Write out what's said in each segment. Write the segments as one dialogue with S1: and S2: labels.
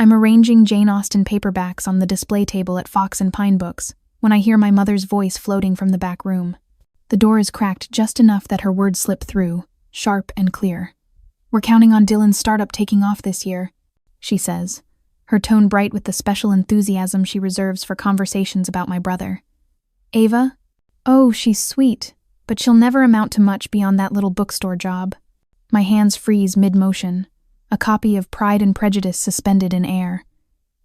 S1: I'm arranging Jane Austen paperbacks on the display table at Fox and Pine Books when I hear my mother's voice floating from the back room. The door is cracked just enough that her words slip through, sharp and clear. "We're counting on Dylan's startup taking off this year," she says, her tone bright with the special enthusiasm she reserves for conversations about my brother. "Ava? Oh, she's sweet, but she'll never amount to much beyond that little bookstore job." My hands freeze mid-motion, a copy of Pride and Prejudice suspended in air.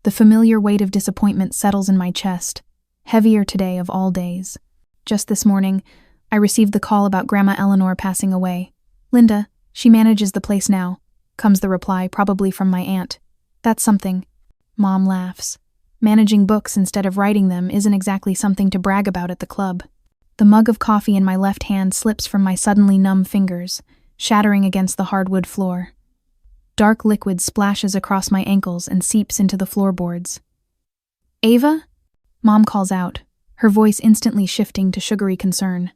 S1: The familiar weight of disappointment settles in my chest, heavier today of all days. Just this morning, I received the call about Grandma Eleanor passing away. "Linda, she manages the place now," comes the reply, probably from my aunt. "That's something." Mom laughs. Managing books instead of writing them isn't exactly something to brag about at the club. The mug of coffee in my left hand slips from my suddenly numb fingers, shattering against the hardwood floor. Dark liquid splashes across my ankles and seeps into the floorboards. "Ava?" Mom calls out, her voice instantly shifting to sugary concern.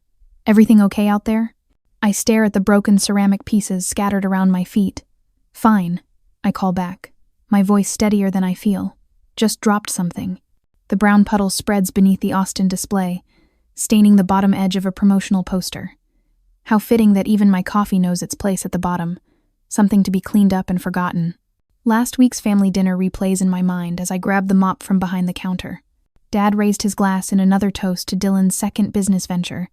S1: "Everything okay out there?" I stare at the broken ceramic pieces scattered around my feet. "Fine," I call back, my voice steadier than I feel. "Just dropped something." The brown puddle spreads beneath the Austen display, staining the bottom edge of a promotional poster. How fitting that even my coffee knows its place at the bottom, something to be cleaned up and forgotten. Last week's family dinner replays in my mind as I grab the mop from behind the counter. Dad raised his glass in another toast to Dylan's second business venture,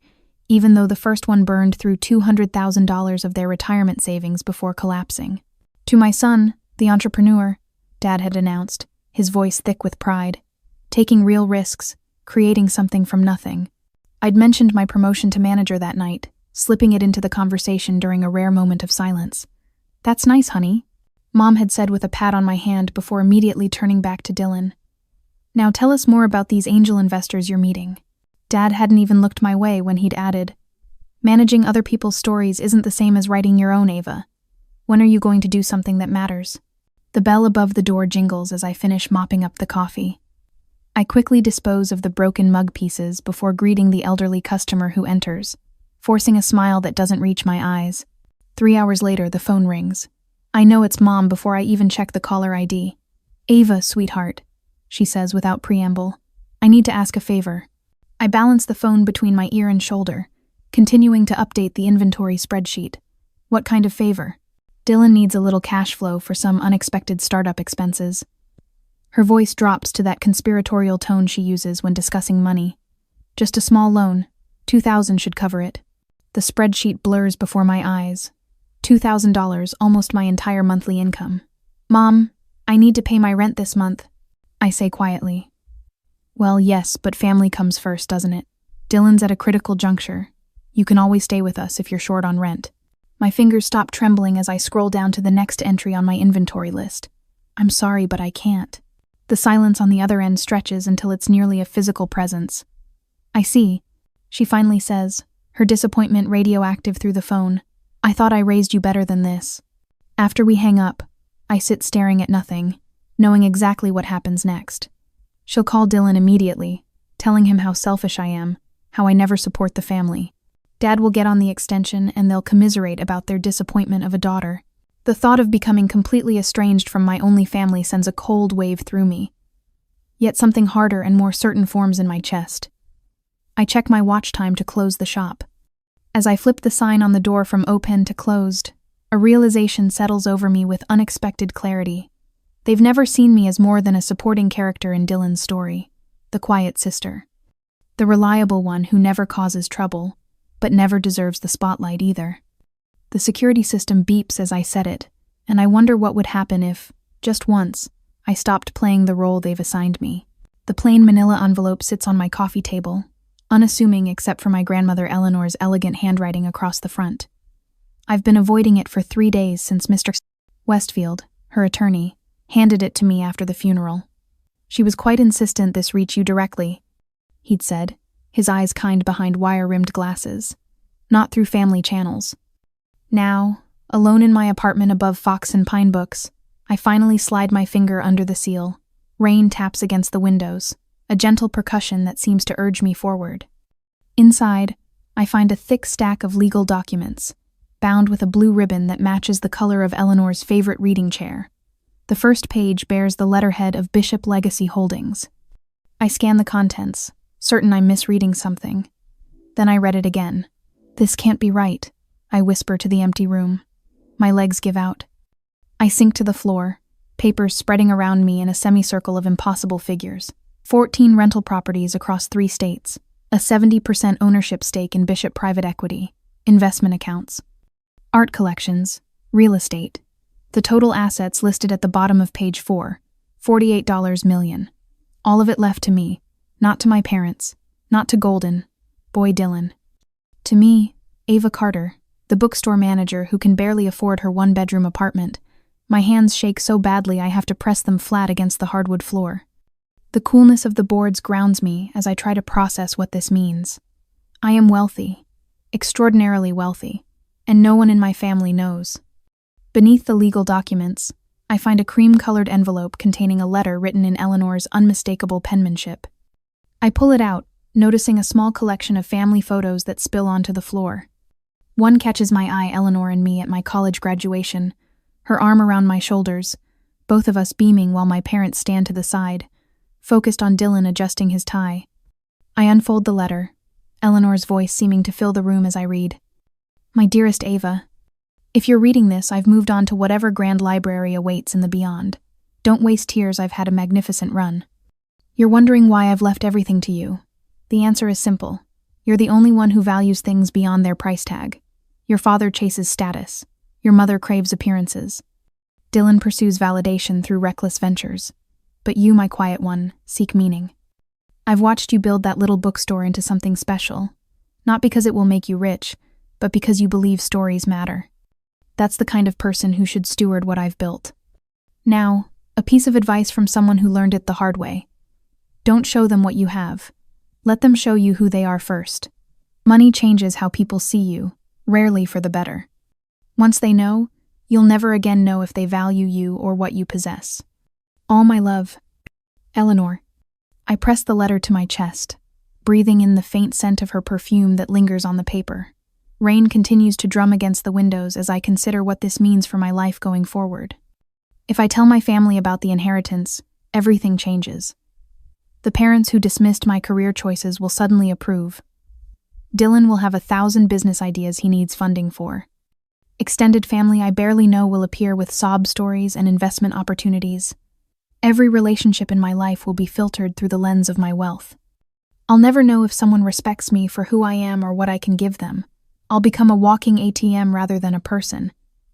S1: even though the first one burned through $200,000 of their retirement savings before collapsing. "To my son, the entrepreneur," Dad had announced, his voice thick with pride. "Taking real risks, creating something from nothing." I'd mentioned my promotion to manager that night, slipping it into the conversation during a rare moment of silence. "That's nice, honey," Mom had said with a pat on my hand before immediately turning back to Dylan. "Now tell us more about these angel investors you're meeting." Dad hadn't even looked my way when he'd added, "Managing other people's stories isn't the same as writing your own, Ava. When are you going to do something that matters?" The bell above the door jingles as I finish mopping up the coffee. I quickly dispose of the broken mug pieces before greeting the elderly customer who enters, forcing a smile that doesn't reach my eyes. 3 hours later, the phone rings. I know it's Mom before I even check the caller ID. "Ava, sweetheart," she says without preamble. "I need to ask a favor." I balance the phone between my ear and shoulder, continuing to update the inventory spreadsheet. "What kind of favor?" "Dylan needs a little cash flow for some unexpected startup expenses." Her voice drops to that conspiratorial tone she uses when discussing money. "Just a small loan. $2,000 should cover it." The spreadsheet blurs before my eyes. $2,000, almost my entire monthly income. "Mom, I need to pay my rent this month," I say quietly. "Well, yes, but family comes first, doesn't it? Dylan's at a critical juncture. You can always stay with us if you're short on rent." My fingers stop trembling as I scroll down to the next entry on my inventory list. "I'm sorry, but I can't." The silence on the other end stretches until it's nearly a physical presence. "I see," she finally says, her disappointment radioactive through the phone. "I thought I raised you better than this." After we hang up, I sit staring at nothing, knowing exactly what happens next. She'll call Dylan immediately, telling him how selfish I am, how I never support the family. Dad will get on the extension and they'll commiserate about their disappointment of a daughter. The thought of becoming completely estranged from my only family sends a cold wave through me. Yet something harder and more certain forms in my chest. I check my watch time to close the shop. As I flip the sign on the door from open to closed, a realization settles over me with unexpected clarity. They've never seen me as more than a supporting character in Dylan's story, the quiet sister. The reliable one who never causes trouble, but never deserves the spotlight either. The security system beeps as I said it, and I wonder what would happen if, just once, I stopped playing the role they've assigned me. The plain manila envelope sits on my coffee table, unassuming except for my grandmother Eleanor's elegant handwriting across the front. I've been avoiding it for 3 days since Mr. Westfield, her attorney, handed it to me after the funeral. "She was quite insistent this reach you directly," he'd said, his eyes kind behind wire-rimmed glasses, "not through family channels." Now, alone in my apartment above Fox and Pine Books, I finally slide my finger under the seal. Rain taps against the windows, a gentle percussion that seems to urge me forward. Inside, I find a thick stack of legal documents, bound with a blue ribbon that matches the color of Eleanor's favorite reading chair. The first page bears the letterhead of Bishop Legacy Holdings. I scan the contents, certain I'm misreading something. Then I read it again. This can't be right, I whisper to the empty room. My legs give out. I sink to the floor, papers spreading around me in a semicircle of impossible figures. 14 rental properties across 3 states, a 70% ownership stake in Bishop Private Equity, investment accounts, art collections, real estate. The total assets listed at the bottom of page 4, $48 million. All of it left to me, not to my parents, not to Golden, boy Dylan. To me, Ava Carter, the bookstore manager who can barely afford her 1-bedroom apartment. My hands shake so badly I have to press them flat against the hardwood floor. The coolness of the boards grounds me as I try to process what this means. I am wealthy, extraordinarily wealthy, and no one in my family knows. Beneath the legal documents, I find a cream-colored envelope containing a letter written in Eleanor's unmistakable penmanship. I pull it out, noticing a small collection of family photos that spill onto the floor. One catches my eye, Eleanor and me at my college graduation, her arm around my shoulders, both of us beaming while my parents stand to the side, focused on Dylan adjusting his tie. I unfold the letter, Eleanor's voice seeming to fill the room as I read. My dearest Ava, if you're reading this, I've moved on to whatever grand library awaits in the beyond. Don't waste tears, I've had a magnificent run. You're wondering why I've left everything to you. The answer is simple. You're the only one who values things beyond their price tag. Your father chases status. Your mother craves appearances. Dylan pursues validation through reckless ventures. But you, my quiet one, seek meaning. I've watched you build that little bookstore into something special, not because it will make you rich, but because you believe stories matter. That's the kind of person who should steward what I've built. Now, a piece of advice from someone who learned it the hard way. Don't show them what you have. Let them show you who they are first. Money changes how people see you, rarely for the better. Once they know, you'll never again know if they value you or what you possess. All my love, Eleanor. I press the letter to my chest, breathing in the faint scent of her perfume that lingers on the paper. Rain continues to drum against the windows as I consider what this means for my life going forward. If I tell my family about the inheritance, everything changes. The parents who dismissed my career choices will suddenly approve. Dylan will have 1,000 business ideas he needs funding for. Extended family I barely know will appear with sob stories and investment opportunities. Every relationship in my life will be filtered through the lens of my wealth. I'll never know if someone respects me for who I am or what I can give them. I'll become a walking ATM rather than a person.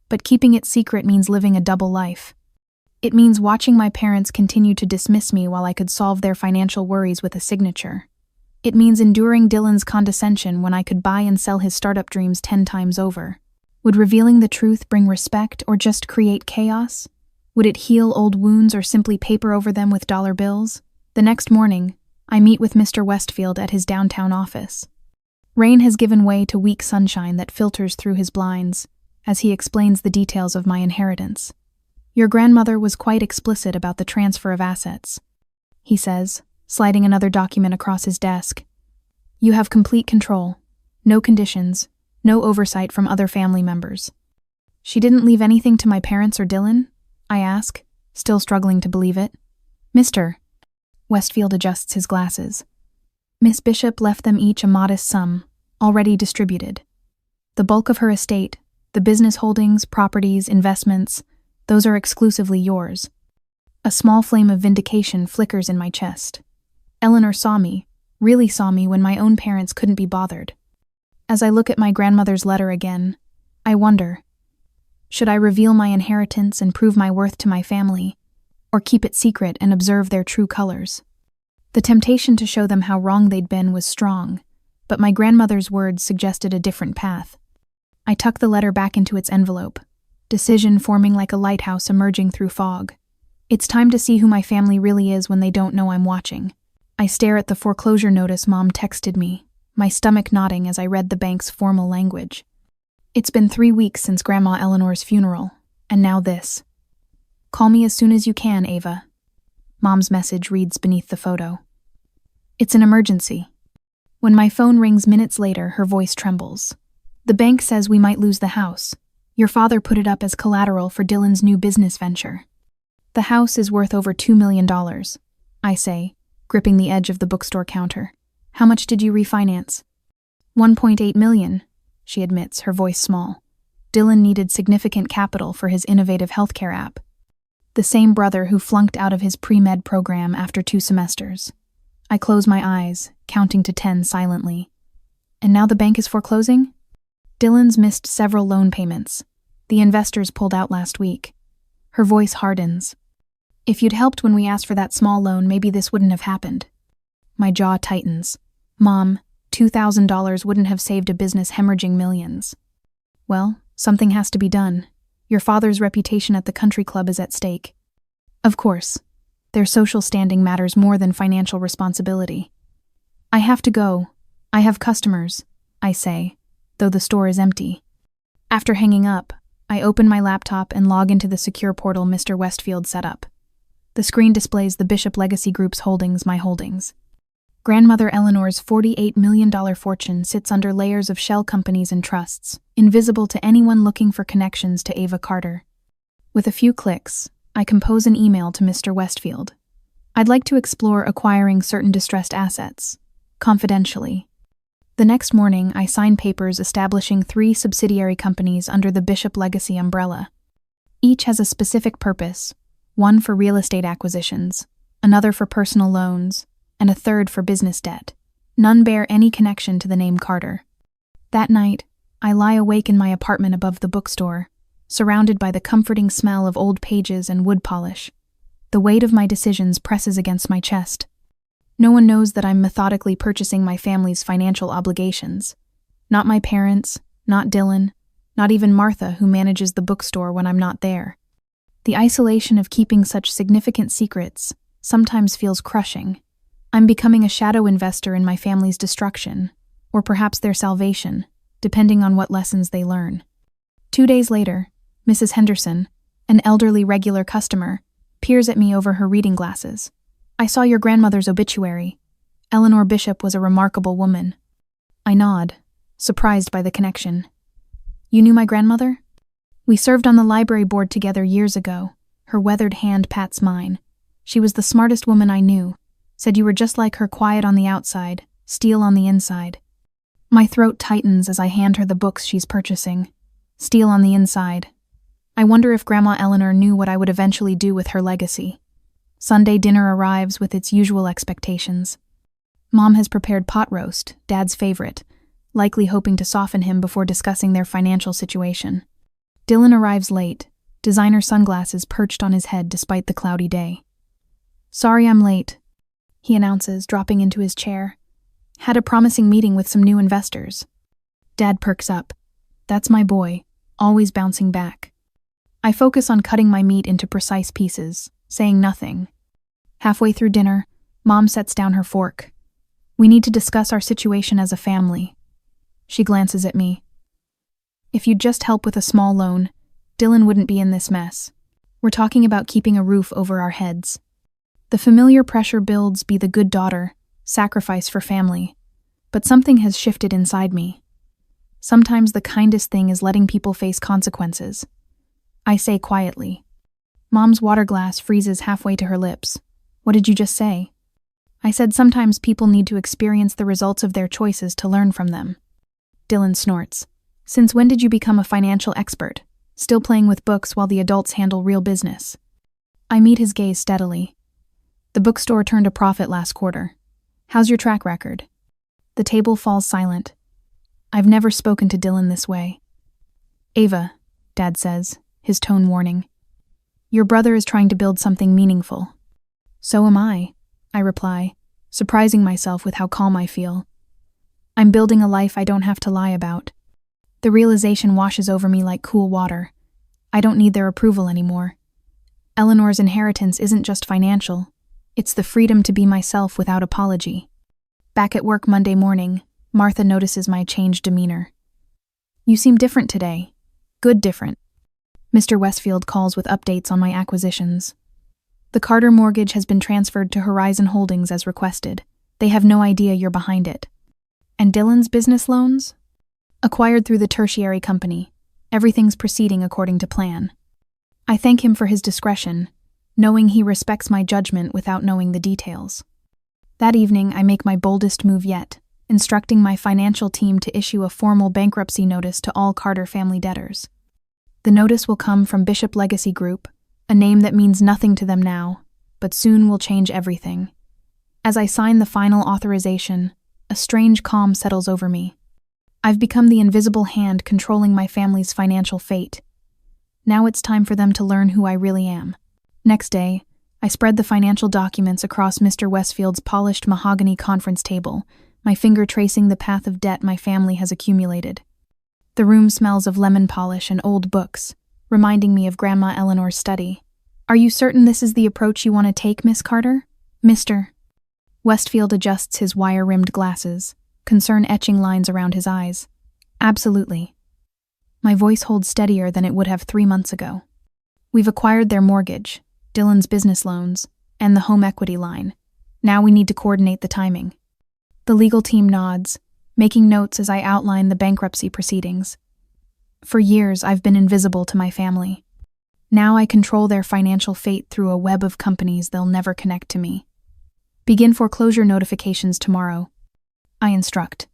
S1: But keeping it secret means living a double life. It means watching my parents continue to dismiss me while I could solve their financial worries with a signature. It means enduring Dylan's condescension when I could buy and sell his startup dreams 10 times over. Would revealing the truth bring respect or just create chaos? Would it heal old wounds or simply paper over them with dollar bills? The next morning, I meet with Mr. Westfield at his downtown office. Rain has given way to weak sunshine that filters through his blinds as he explains the details of my inheritance. Your grandmother was quite explicit about the transfer of assets, he says, sliding another document across his desk. You have complete control, no conditions, no oversight from other family members. She didn't leave anything to my parents or Dylan? I ask, still struggling to believe it. Mr. Westfield adjusts his glasses. Miss Bishop left them each a modest sum, already distributed. The bulk of her estate, the business holdings, properties, investments, those are exclusively yours. A small flame of vindication flickers in my chest. Eleanor saw me, really saw me when my own parents couldn't be bothered. As I look at my grandmother's letter again, I wonder, should I reveal my inheritance and prove my worth to my family, or keep it secret and observe their true colors? The temptation to show them how wrong they'd been was strong, but my grandmother's words suggested a different path. I tuck the letter back into its envelope, decision forming like a lighthouse emerging through fog. It's time to see who my family really is when they don't know I'm watching. I stare at the foreclosure notice Mom texted me, my stomach knotting as I read the bank's formal language. It's been 3 weeks since Grandma Eleanor's funeral, and now this. Call me as soon as you can, Ava. Mom's message reads beneath the photo. It's an emergency. When my phone rings minutes later, her voice trembles. The bank says we might lose the house. Your father put it up as collateral for Dylan's new business venture. The house is worth over $2 million, I say, gripping the edge of the bookstore counter. How much did you refinance? $1.8 million, she admits, her voice small. Dylan needed significant capital for his innovative healthcare app. The same brother who flunked out of his pre-med program after 2 semesters. I close my eyes, counting to 10 silently. And now the bank is foreclosing? Dylan's missed several loan payments. The investors pulled out last week. Her voice hardens. If you'd helped when we asked for that small loan, maybe this wouldn't have happened. My jaw tightens. Mom, $2,000 wouldn't have saved a business hemorrhaging millions. Well, something has to be done. Your father's reputation at the country club is at stake. Of course, their social standing matters more than financial responsibility. I have to go. I have customers, I say, though the store is empty. After hanging up, I open my laptop and log into the secure portal Mr. Westfield set up. The screen displays the Bishop Legacy Group's holdings, my holdings. Grandmother Eleanor's $48 million fortune sits under layers of shell companies and trusts, invisible to anyone looking for connections to Ava Carter. With a few clicks, I compose an email to Mr. Westfield. I'd like to explore acquiring certain distressed assets, confidentially. The next morning, I sign papers establishing 3 subsidiary companies under the Bishop Legacy umbrella. Each has a specific purpose, one for real estate acquisitions, another for personal loans, and a third for business debt. None bear any connection to the name Carter. That night, I lie awake in my apartment above the bookstore, surrounded by the comforting smell of old pages and wood polish. The weight of my decisions presses against my chest. No one knows that I'm methodically purchasing my family's financial obligations. Not my parents, not Dylan, not even Martha, who manages the bookstore when I'm not there. The isolation of keeping such significant secrets sometimes feels crushing. I'm becoming a shadow investor in my family's destruction, or perhaps their salvation, depending on what lessons they learn. 2 days later, Mrs. Henderson, an elderly regular customer, peers at me over her reading glasses. I saw your grandmother's obituary. Eleanor Bishop was a remarkable woman. I nod, surprised by the connection. You knew my grandmother? We served on the library board together years ago. Her weathered hand pats mine. She was the smartest woman I knew. Said you were just like her, quiet on the outside, steel on the inside. My throat tightens as I hand her the books she's purchasing. Steel on the inside. I wonder if Grandma Eleanor knew what I would eventually do with her legacy. Sunday dinner arrives with its usual expectations. Mom has prepared pot roast, Dad's favorite, likely hoping to soften him before discussing their financial situation. Dylan arrives late, designer sunglasses perched on his head despite the cloudy day. Sorry I'm late, he announces, dropping into his chair. Had a promising meeting with some new investors. Dad perks up. That's my boy, always bouncing back. I focus on cutting my meat into precise pieces, saying nothing. Halfway through dinner, Mom sets down her fork. We need to discuss our situation as a family. She glances at me. If you'd just help with a small loan, Dylan wouldn't be in this mess. We're talking about keeping a roof over our heads. The familiar pressure builds, be the good daughter, sacrifice for family. But something has shifted inside me. Sometimes the kindest thing is letting people face consequences. I say quietly. Mom's water glass freezes halfway to her lips. What did you just say? I said sometimes people need to experience the results of their choices to learn from them. Dylan snorts. Since when did you become a financial expert? Still playing with books while the adults handle real business. I meet his gaze steadily. The bookstore turned a profit last quarter. How's your track record? The table falls silent. I've never spoken to Dylan this way. Ava, Dad says, his tone warning. Your brother is trying to build something meaningful. So am I reply, surprising myself with how calm I feel. I'm building a life I don't have to lie about. The realization washes over me like cool water. I don't need their approval anymore. Eleanor's inheritance isn't just financial. It's the freedom to be myself without apology. Back at work Monday morning, Martha notices my changed demeanor. You seem different today. Good different. Mr. Westfield calls with updates on my acquisitions. The Carter mortgage has been transferred to Horizon Holdings as requested. They have no idea you're behind it. And Dylan's business loans? Acquired through the tertiary company. Everything's proceeding according to plan. I thank him for his discretion, knowing he respects my judgment without knowing the details. That evening, I make my boldest move yet, instructing my financial team to issue a formal bankruptcy notice to all Carter family debtors. The notice will come from Bishop Legacy Group, a name that means nothing to them now, but soon will change everything. As I sign the final authorization, a strange calm settles over me. I've become the invisible hand controlling my family's financial fate. Now it's time for them to learn who I really am. Next day, I spread the financial documents across Mr. Westfield's polished mahogany conference table, my finger tracing the path of debt my family has accumulated. The room smells of lemon polish and old books, reminding me of Grandma Eleanor's study. "Are you certain this is the approach you want to take, Miss Carter?" Mr. Westfield adjusts his wire-rimmed glasses, concern etching lines around his eyes. "Absolutely." My voice holds steadier than it would have 3 months ago. "We've acquired their mortgage, Dylan's business loans, and the home equity line. Now we need to coordinate the timing." The legal team nods, making notes as I outline the bankruptcy proceedings. For years, I've been invisible to my family. Now I control their financial fate through a web of companies they'll never connect to me. "Begin foreclosure notifications tomorrow," I instruct.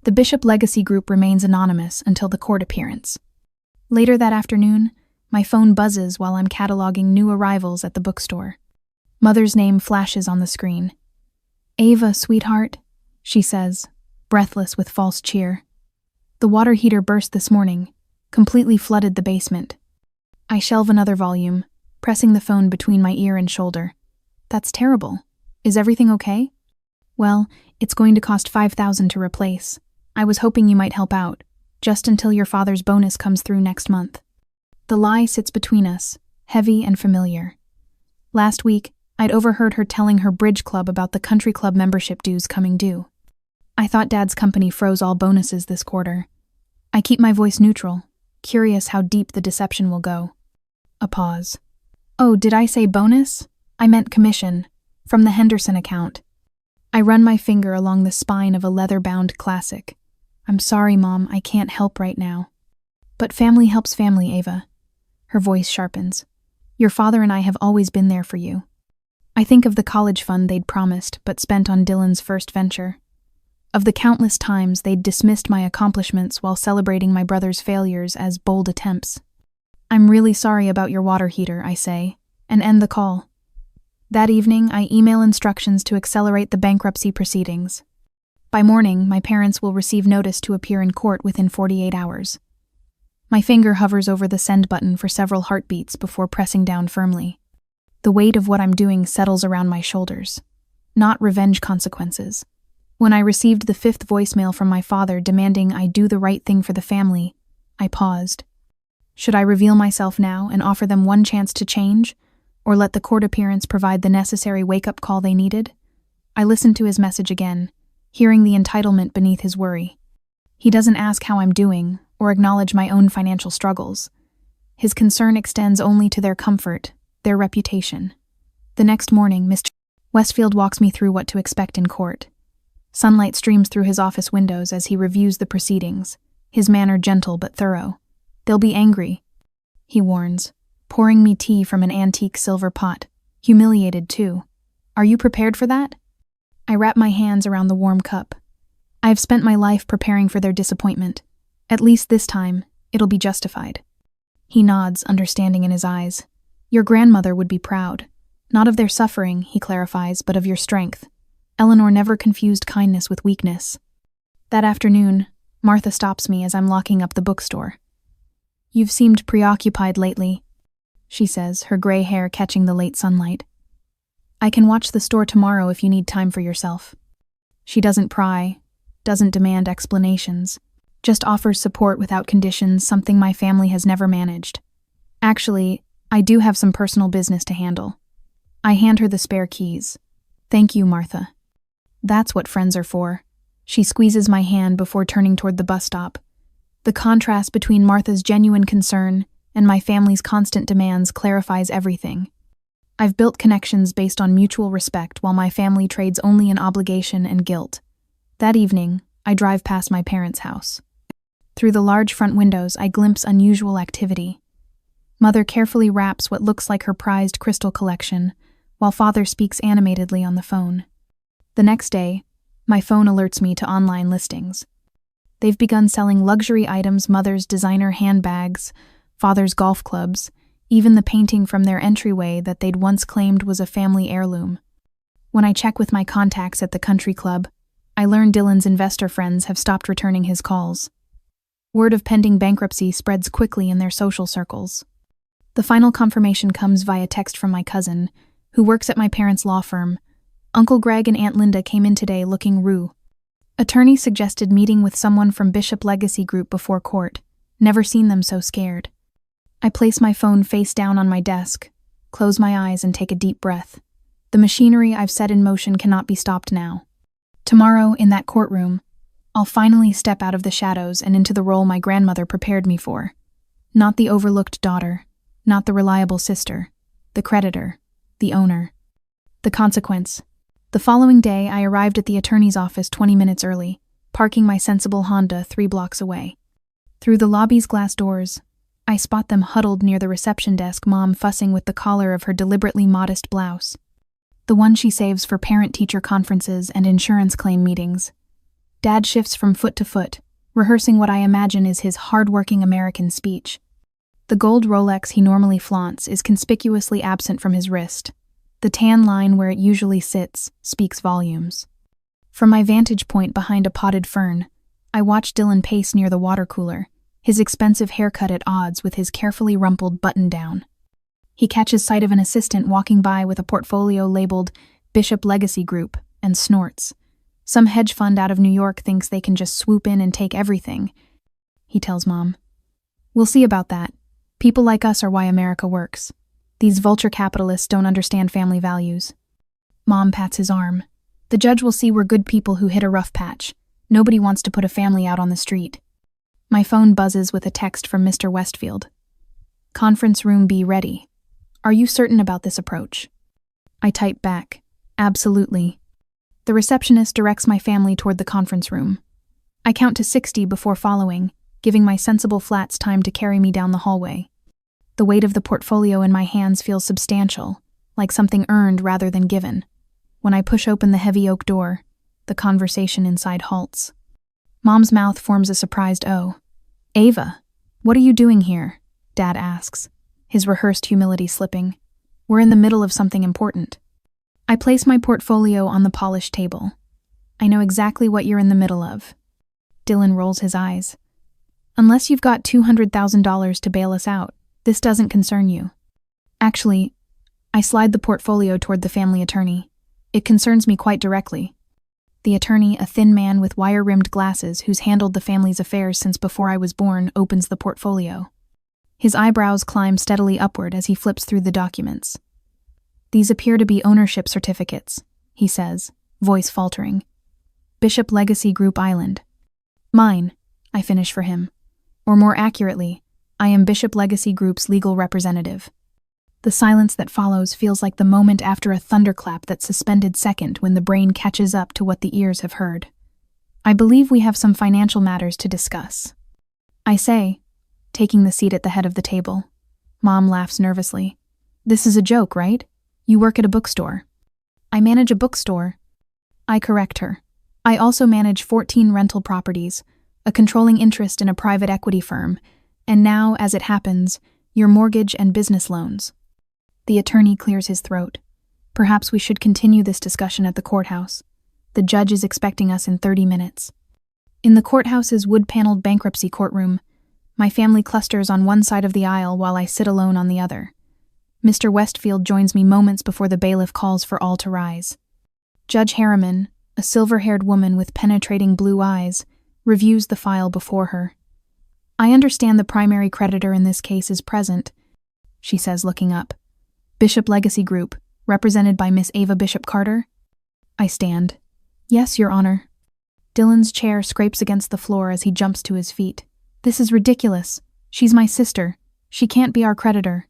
S1: The Bishop Legacy Group remains anonymous until the court appearance. Later that afternoon, my phone buzzes while I'm cataloging new arrivals at the bookstore. Mother's name flashes on the screen. "Ava, sweetheart," she says, breathless with false cheer. "The water heater burst this morning, completely flooded the basement." I shelve another volume, pressing the phone between my ear and shoulder. "That's terrible. Is everything okay?" "Well, it's going to cost $5,000 to replace. I was hoping you might help out, just until your father's bonus comes through next month." The lie sits between us, heavy and familiar. Last week, I'd overheard her telling her bridge club about the country club membership dues coming due. I thought Dad's company froze all bonuses this quarter. I keep my voice neutral, curious how deep the deception will go. A pause. "Oh, did I say bonus? I meant commission, from the Henderson account." I run my finger along the spine of a leather-bound classic. "I'm sorry, Mom, I can't help right now." "But family helps family, Ava." Her voice sharpens. "Your father and I have always been there for you." I think of the college fund they'd promised but spent on Dylan's first venture. Of the countless times they'd dismissed my accomplishments while celebrating my brother's failures as bold attempts. "I'm really sorry about your water heater," I say, and end the call. That evening, I email instructions to accelerate the bankruptcy proceedings. By morning, my parents will receive notice to appear in court within 48 hours. My finger hovers over the send button for several heartbeats before pressing down firmly. The weight of what I'm doing settles around my shoulders. Not revenge consequences. When I received the 5th voicemail from my father demanding I do the right thing for the family, I paused. Should I reveal myself now and offer them one chance to change, or let the court appearance provide the necessary wake-up call they needed? I listened to his message again, hearing the entitlement beneath his worry. He doesn't ask how I'm doing or acknowledge my own financial struggles. His concern extends only to their comfort, their reputation. The next morning, Mr. Westfield walks me through what to expect in court. Sunlight streams through his office windows as he reviews the proceedings, his manner gentle but thorough. "They'll be angry," he warns, pouring me tea from an antique silver pot. "Humiliated, too. Are you prepared for that?" I wrap my hands around the warm cup. I have spent my life preparing for their disappointment. At least this time, it'll be justified. He nods, understanding in his eyes. "Your grandmother would be proud. Not of their suffering," he clarifies, "but of your strength. Eleanor never confused kindness with weakness." That afternoon, Martha stops me as I'm locking up the bookstore. "You've seemed preoccupied lately," she says, her gray hair catching the late sunlight. "I can watch the store tomorrow if you need time for yourself." She doesn't pry, doesn't demand explanations, just offers support without conditions, something my family has never managed. "Actually, I do have some personal business to handle." I hand her the spare keys. "Thank you, Martha." That's what friends are for. She squeezes my hand before turning toward the bus stop. The contrast between Martha's genuine concern and my family's constant demands clarifies everything. I've built connections based on mutual respect while my family trades only in obligation and guilt. That evening, I drive past my parents' house. Through the large front windows, I glimpse unusual activity. Mother carefully wraps what looks like her prized crystal collection, while Father speaks animatedly on the phone. The next day, my phone alerts me to online listings. They've begun selling luxury items, Mother's designer handbags, Father's golf clubs, even the painting from their entryway that they'd once claimed was a family heirloom. When I check with my contacts at the country club, I learn Dylan's investor friends have stopped returning his calls. Word of pending bankruptcy spreads quickly in their social circles. The final confirmation comes via text from my cousin, who works at my parents' law firm. Uncle Greg and Aunt Linda came in today looking rue. Attorney suggested meeting with someone from Bishop Legacy Group before court. Never seen them so scared. I place my phone face down on my desk, close my eyes and take a deep breath. The machinery I've set in motion cannot be stopped now. Tomorrow, in that courtroom, I'll finally step out of the shadows and into the role my grandmother prepared me for. Not the overlooked daughter, not the reliable sister, the creditor, the owner. The consequence. The following day, I arrived at the attorney's office 20 minutes early, parking my sensible Honda 3 blocks away. Through the lobby's glass doors, I spot them huddled near the reception desk, Mom fussing with the collar of her deliberately modest blouse. The one she saves for parent-teacher conferences and insurance claim meetings. Dad shifts from foot to foot, rehearsing what I imagine is his hard-working American speech. The gold Rolex he normally flaunts is conspicuously absent from his wrist. The tan line where it usually sits speaks volumes. From my vantage point behind a potted fern, I watch Dylan pace near the water cooler, his expensive haircut at odds with his carefully rumpled button-down. He catches sight of an assistant walking by with a portfolio labeled Bishop Legacy Group and snorts. Some hedge fund out of New York thinks they can just swoop in and take everything, he tells Mom. We'll see about that. People like us are why America works. These vulture capitalists don't understand family values. Mom pats his arm. The judge will see we're good people who hit a rough patch. Nobody wants to put a family out on the street. My phone buzzes with a text from Mr. Westfield. Conference room B ready. Are you certain about this approach? I type back. Absolutely. The receptionist directs my family toward the conference room. I count to 60 before following, giving my sensible flats time to carry me down the hallway. The weight of the portfolio in my hands feels substantial, like something earned rather than given. When I push open the heavy oak door, the conversation inside halts. Mom's mouth forms a surprised O. Ava, what are you doing here? Dad asks, his rehearsed humility slipping. We're in the middle of something important. I place my portfolio on the polished table. I know exactly what you're in the middle of. Dylan rolls his eyes. Unless you've got $200,000 to bail us out, this doesn't concern you. Actually, I slide the portfolio toward the family attorney. It concerns me quite directly. The attorney, a thin man with wire-rimmed glasses who's handled the family's affairs since before I was born, opens the portfolio. His eyebrows climb steadily upward as he flips through the documents. These appear to be ownership certificates, he says, voice faltering. Bishop Legacy Group Island. Mine, I finish for him. Or more accurately, I am Bishop Legacy Group's legal representative. The silence that follows feels like the moment after a thunderclap that's suspended second when the brain catches up to what the ears have heard. I believe we have some financial matters to discuss. I say, taking the seat at the head of the table. Mom laughs nervously. This is a joke, right? You work at a bookstore. I manage a bookstore. I correct her. I also manage 14 rental properties, a controlling interest in a private equity firm, and now, as it happens, your mortgage and business loans. The attorney clears his throat. Perhaps we should continue this discussion at the courthouse. The judge is expecting us in 30 minutes. In the courthouse's wood-paneled bankruptcy courtroom, my family clusters on one side of the aisle while I sit alone on the other. Mr. Westfield joins me moments before the bailiff calls for all to rise. Judge Harriman, a silver-haired woman with penetrating blue eyes, reviews the file before her. I understand the primary creditor in this case is present, she says, looking up. Bishop Legacy Group, represented by Miss Ava Bishop Carter? I stand. Yes, Your Honor. Dylan's chair scrapes against the floor as he jumps to his feet. This is ridiculous. She's my sister. She can't be our creditor.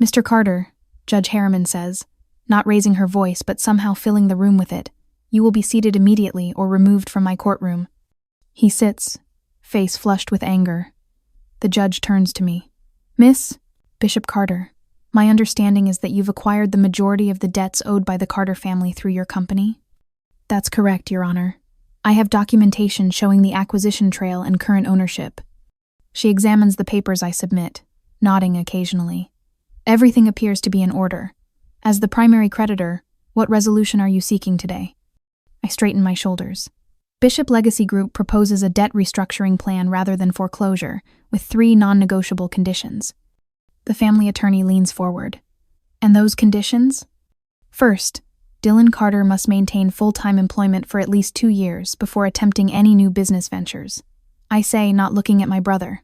S1: Mr. Carter, Judge Harriman says, not raising her voice but somehow filling the room with it, you will be seated immediately or removed from my courtroom. He sits, face flushed with anger. The judge turns to me. Miss Bishop Carter, my understanding is that you've acquired the majority of the debts owed by the Carter family through your company? That's correct, Your Honor. I have documentation showing the acquisition trail and current ownership. She examines the papers I submit, nodding occasionally. Everything appears to be in order. As the primary creditor, what resolution are you seeking today? I straighten my shoulders. Bishop Legacy Group proposes a debt restructuring plan rather than foreclosure, with 3 non-negotiable conditions. The family attorney leans forward. And those conditions? First, Dylan Carter must maintain full-time employment for at least 2 years before attempting any new business ventures. I say, not looking at my brother.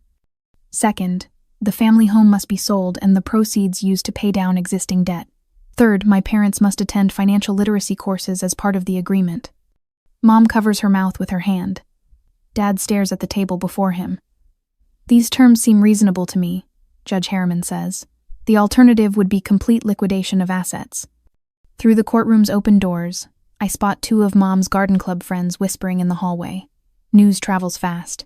S1: Second, the family home must be sold and the proceeds used to pay down existing debt. Third, my parents must attend financial literacy courses as part of the agreement. Mom covers her mouth with her hand. Dad stares at the table before him. These terms seem reasonable to me, Judge Harriman says. The alternative would be complete liquidation of assets. Through the courtroom's open doors, I spot 2 of Mom's garden club friends whispering in the hallway. News travels fast.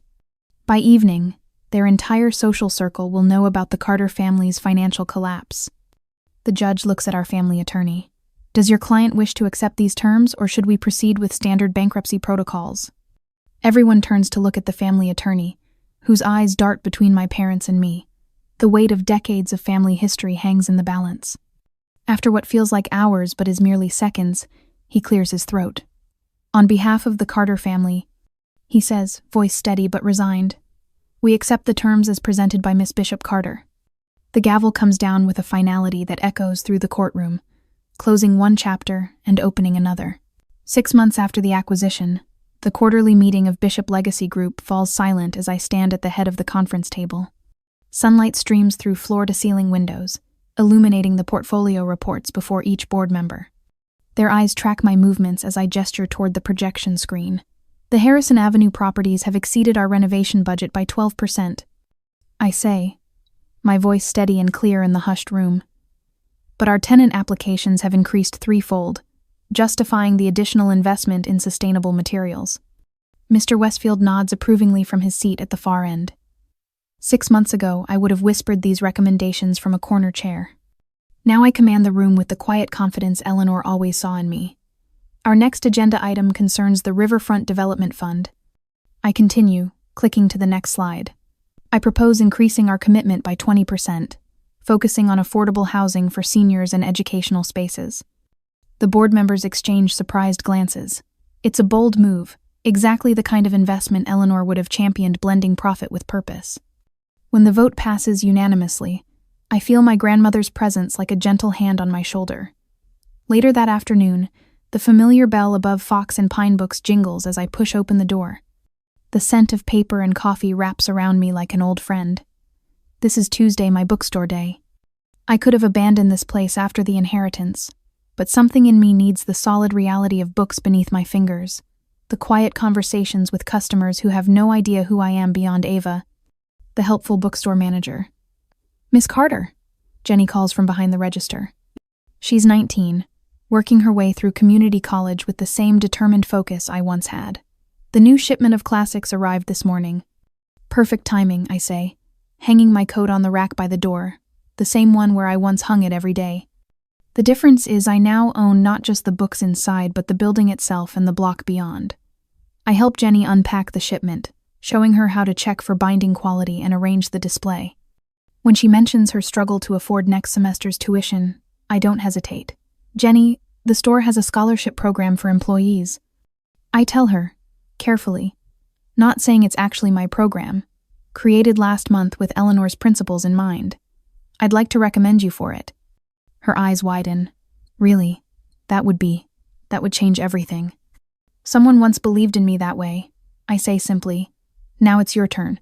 S1: By evening, their entire social circle will know about the Carter family's financial collapse. The judge looks at our family attorney. Does your client wish to accept these terms, or should we proceed with standard bankruptcy protocols? Everyone turns to look at the family attorney, whose eyes dart between my parents and me. The weight of decades of family history hangs in the balance. After what feels like hours but is merely seconds, he clears his throat. On behalf of the Carter family, he says, voice steady but resigned, we accept the terms as presented by Miss Bishop Carter. The gavel comes down with a finality that echoes through the courtroom, closing one chapter and opening another. 6 months after the acquisition, the quarterly meeting of Bishop Legacy Group falls silent as I stand at the head of the conference table. Sunlight streams through floor-to-ceiling windows, illuminating the portfolio reports before each board member. Their eyes track my movements as I gesture toward the projection screen. The Harrison Avenue properties have exceeded our renovation budget by 12%. I say, my voice steady and clear in the hushed room. But our tenant applications have increased 3-fold, justifying the additional investment in sustainable materials. Mr. Westfield nods approvingly from his seat at the far end. 6 months ago, I would have whispered these recommendations from a corner chair. Now I command the room with the quiet confidence Eleanor always saw in me. Our next agenda item concerns the Riverfront Development Fund. I continue, clicking to the next slide. I propose increasing our commitment by 20%, focusing on affordable housing for seniors and educational spaces. The board members exchange surprised glances. It's a bold move, exactly the kind of investment Eleanor would have championed, blending profit with purpose. When the vote passes unanimously, I feel my grandmother's presence like a gentle hand on my shoulder. Later that afternoon, the familiar bell above Fox and Pine Books jingles as I push open the door. The scent of paper and coffee wraps around me like an old friend. This is Tuesday, my bookstore day. I could have abandoned this place after the inheritance, but something in me needs the solid reality of books beneath my fingers, the quiet conversations with customers who have no idea who I am beyond Ava, the helpful bookstore manager. Miss Carter, Jenny calls from behind the register. She's 19, working her way through community college with the same determined focus I once had. The new shipment of classics arrived this morning. Perfect timing, I say, hanging my coat on the rack by the door, the same one where I once hung it every day. The difference is I now own not just the books inside, but the building itself and the block beyond. I help Jenny unpack the shipment, showing her how to check for binding quality and arrange the display. When she mentions her struggle to afford next semester's tuition, I don't hesitate. Jenny, the store has a scholarship program for employees. I tell her, carefully, not saying it's actually my program, created last month with Eleanor's principles in mind. I'd like to recommend you for it. Her eyes widen. Really, that would change everything. Someone once believed in me that way. I say simply, now it's your turn.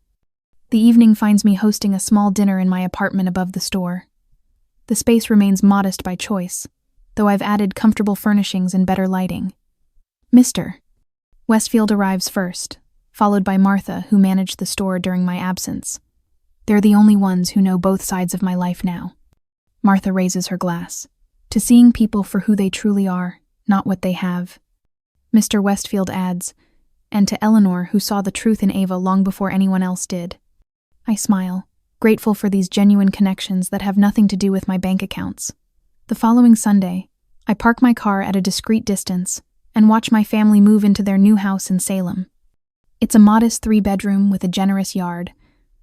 S1: The evening finds me hosting a small dinner in my apartment above the store. The space remains modest by choice, though I've added comfortable furnishings and better lighting. Mr. Westfield arrives first, followed by Martha, who managed the store during my absence. They're the only ones who know both sides of my life now. Martha raises her glass, to seeing people for who they truly are, not what they have. Mr. Westfield adds, and to Eleanor, who saw the truth in Ava long before anyone else did. I smile. grateful for these genuine connections that have nothing to do with my bank accounts. The following Sunday, I park my car at a discreet distance and watch my family move into their new house in Salem. It's a modest 3-bedroom with a generous yard,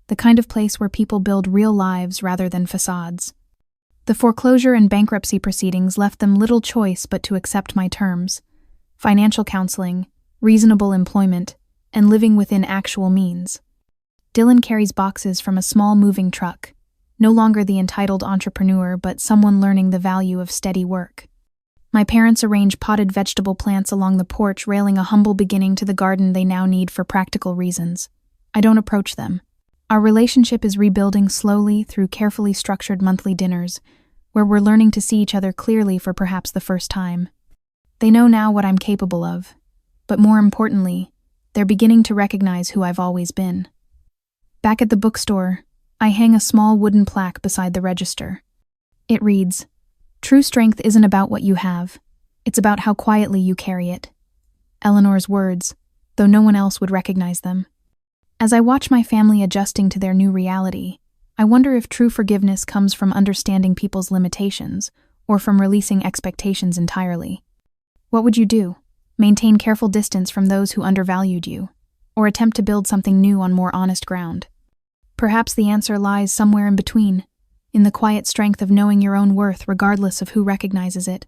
S1: the kind of place where people build real lives rather than facades. The foreclosure and bankruptcy proceedings left them little choice but to accept my terms: financial counseling, reasonable employment, and living within actual means. Dylan carries boxes from a small moving truck, no longer the entitled entrepreneur but someone learning the value of steady work. My parents arrange potted vegetable plants along the porch, railing a humble beginning to the garden they now need for practical reasons. I don't approach them. Our relationship is rebuilding slowly through carefully structured monthly dinners, where we're learning to see each other clearly for perhaps the first time. They know now what I'm capable of, but more importantly, they're beginning to recognize who I've always been. Back at the bookstore, I hang a small wooden plaque beside the register. It reads, "True strength isn't about what you have, it's about how quietly you carry it." Eleanor's words, though no one else would recognize them. As I watch my family adjusting to their new reality, I wonder if true forgiveness comes from understanding people's limitations or from releasing expectations entirely. What would you do? Maintain careful distance from those who undervalued you, or attempt to build something new on more honest ground? Perhaps the answer lies somewhere in between, in the quiet strength of knowing your own worth regardless of who recognizes it.